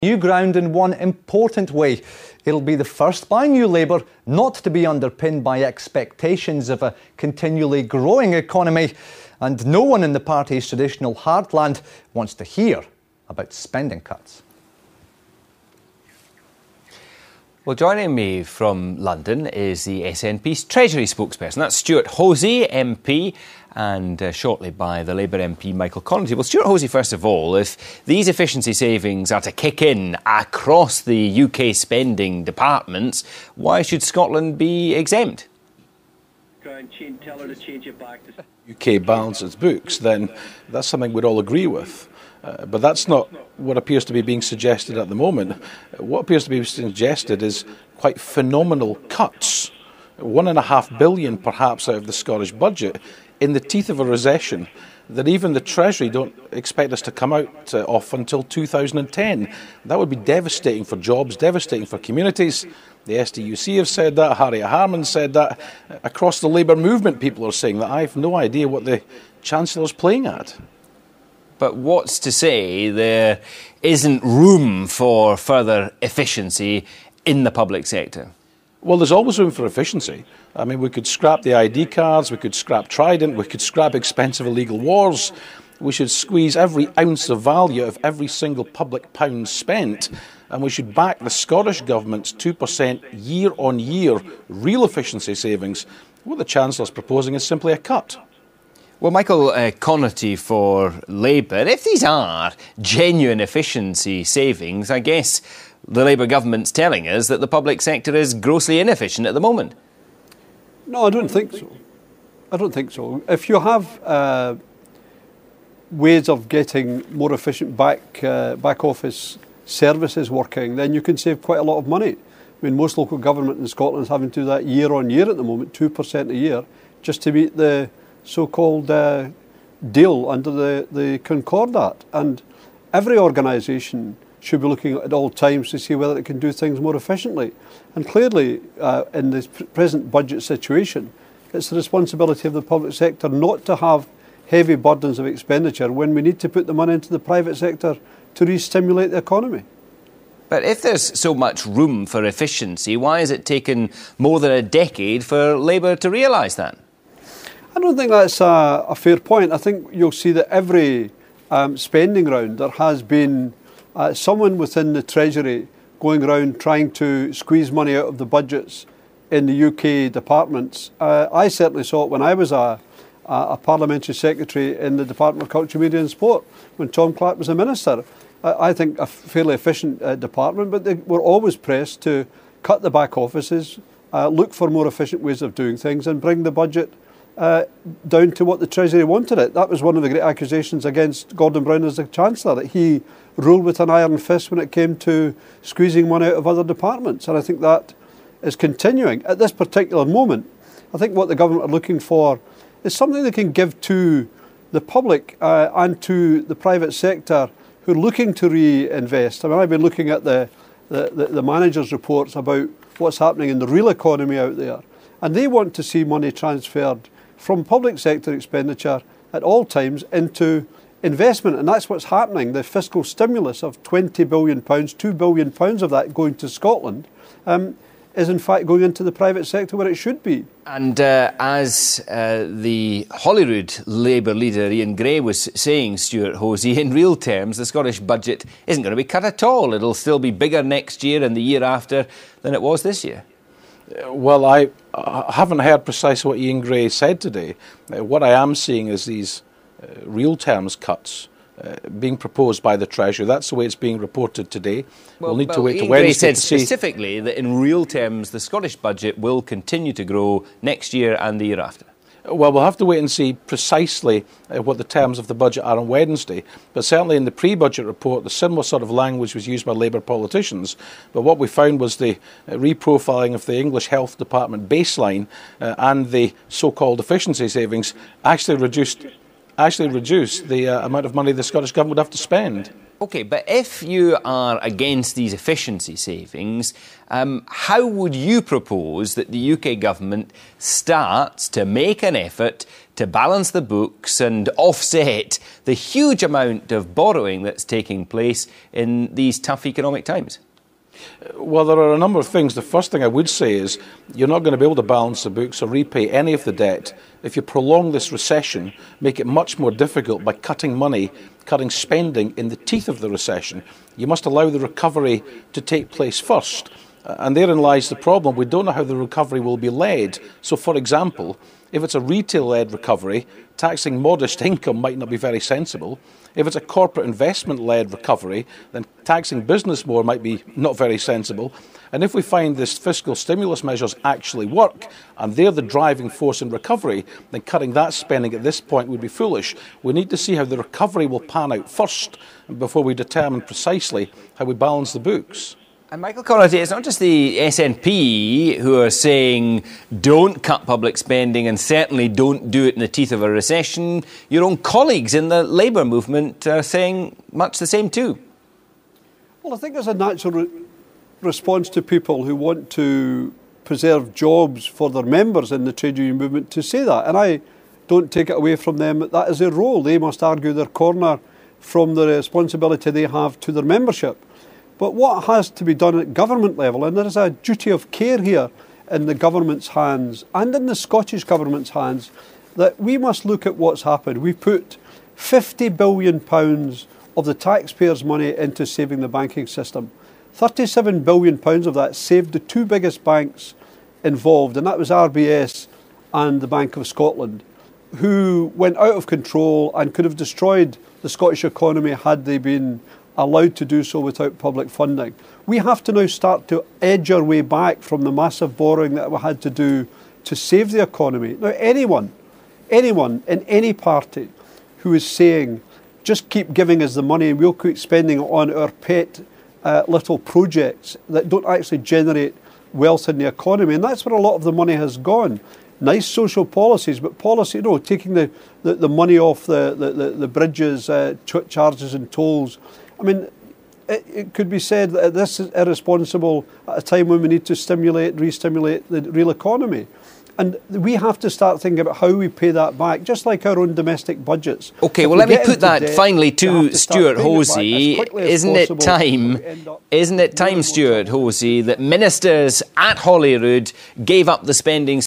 new ground in one important way. It'll be the first by New Labour not to be underpinned by expectations of a continually growing economy, and no one in the party's traditional heartland wants to hear about spending cuts. Well, joining me from London is the SNP's Treasury spokesperson. That's Stuart Hosey, MP, and shortly by the Labour MP Michael Connolly. Well, Stuart Hosey, first of all, if these efficiency savings are to kick in across the UK spending departments, why should Scotland be exempt? Tell her to change it back. UK balances books, then that's something we'd all agree with. But that's not what appears to be being suggested at the moment. What appears to be suggested is quite phenomenal cuts. £1.5 billion perhaps out of the Scottish budget in the teeth of a recession that even the Treasury don't expect us to come out off until 2010. That would be devastating for jobs, devastating for communities. The SDUC have said that, Harriet Harman said that. Across the Labour movement people are saying that. I have no idea what the Chancellor's playing at. But what's to say there isn't room for further efficiency in the public sector? Well, there's always room for efficiency. I mean, we could scrap the ID cards, we could scrap Trident, we could scrap expensive illegal wars. We should squeeze every ounce of value of every single public pound spent, and we should back the Scottish Government's 2% year-on-year real efficiency savings. What the Chancellor's proposing is simply a cut. Well, Michael Connaughty for Labour, if these are genuine efficiency savings, I guess the Labour government's telling us that the public sector is grossly inefficient at the moment. No, I don't think so. I don't think so. If you have ways of getting more efficient back office services working, then you can save quite a lot of money. I mean, most local government in Scotland is having to do that year on year at the moment, 2% a year, just to meet the so-called deal under the Concordat. And every organisation should be looking at all times to see whether it can do things more efficiently. And clearly, in this present budget situation, it's the responsibility of the public sector not to have heavy burdens of expenditure when we need to put the money into the private sector to re-stimulate the economy. But if there's so much room for efficiency, why has it taken more than a decade for Labour to realise that? I don't think that's a fair point. I think you'll see that every spending round there has been someone within the Treasury going around trying to squeeze money out of the budgets in the UK departments. I certainly saw it when I was a parliamentary secretary in the Department of Culture, Media and Sport when Tom Clark was a minister. I think a fairly efficient department, but they were always pressed to cut the back offices, look for more efficient ways of doing things and bring the budget down to what the Treasury wanted it. That was one of the great accusations against Gordon Brown as the Chancellor, that he ruled with an iron fist when it came to squeezing money out of other departments. And I think that is continuing. At this particular moment, I think what the government are looking for is something they can give to the public and to the private sector who are looking to reinvest. I mean, I've been looking at the managers' reports about what's happening in the real economy out there, and they want to see money transferred from public sector expenditure at all times into investment, and that's what's happening. The fiscal stimulus of £20 billion, £2 billion of that going to Scotland, is in fact going into the private sector where it should be. And as the Holyrood Labour leader Ian Gray was saying, Stuart Hosey, in real terms the Scottish budget isn't going to be cut at all. It'll still be bigger next year and the year after than it was this year. Well, I haven't heard precisely what Ian Gray said today. What I am seeing is these real terms cuts being proposed by the Treasury. That's the way it's being reported today. We'll need to wait to Wednesday to see. Ian Gray said specifically that in real terms the Scottish budget will continue to grow next year and the year after. Well, we'll have to wait and see precisely what the terms of the budget are on Wednesday. But certainly in the pre-budget report, the similar sort of language was used by Labour politicians. But what we found was the reprofiling of the English Health Department baseline and the so-called efficiency savings actually reduced the amount of money the Scottish Government would have to spend. OK, but if you are against these efficiency savings, how would you propose that the UK government starts to make an effort to balance the books and offset the huge amount of borrowing that's taking place in these tough economic times? Well, there are a number of things. The first thing I would say is you're not going to be able to balance the books or repay any of the debt if you prolong this recession, make it much more difficult by cutting money, cutting spending in the teeth of the recession. You must allow the recovery to take place first. And therein lies the problem. We don't know how the recovery will be led. So, for example, if it's a retail-led recovery, taxing modest income might not be very sensible. If it's a corporate investment-led recovery, then taxing business more might be not very sensible. And if we find this fiscal stimulus measures actually work, and they're the driving force in recovery, then cutting that spending at this point would be foolish. We need to see how the recovery will pan out first before we determine precisely how we balance the books. And Michael Connaughty, it's not just the SNP who are saying don't cut public spending and certainly don't do it in the teeth of a recession. Your own colleagues in the Labour movement are saying much the same too. Well, I think there's a natural response to people who want to preserve jobs for their members in the trade union movement to say that. And I don't take it away from them that is their role. They must argue their corner from the responsibility they have to their membership. But what has to be done at government level, and there is a duty of care here in the government's hands and in the Scottish government's hands, that we must look at what's happened. We put £50 billion of the taxpayers' money into saving the banking system. £37 billion of that saved the two biggest banks involved, and that was RBS and the Bank of Scotland, who went out of control and could have destroyed the Scottish economy had they been allowed to do so without public funding. We have to now start to edge our way back from the massive borrowing that we had to do to save the economy. Now, anyone in any party who is saying, just keep giving us the money and we'll keep spending it on our pet little projects that don't actually generate wealth in the economy, and that's where a lot of the money has gone. Nice social policies, but policy, taking the money off the bridges, charges and tolls. I mean, it could be said that this is irresponsible at a time when we need to re-stimulate the real economy. And we have to start thinking about how we pay that back, just like our own domestic budgets. OK, well, let me put that finally to Stuart Hosey. Isn't it time, Stuart Hosey, that ministers at Holyrood gave up the spending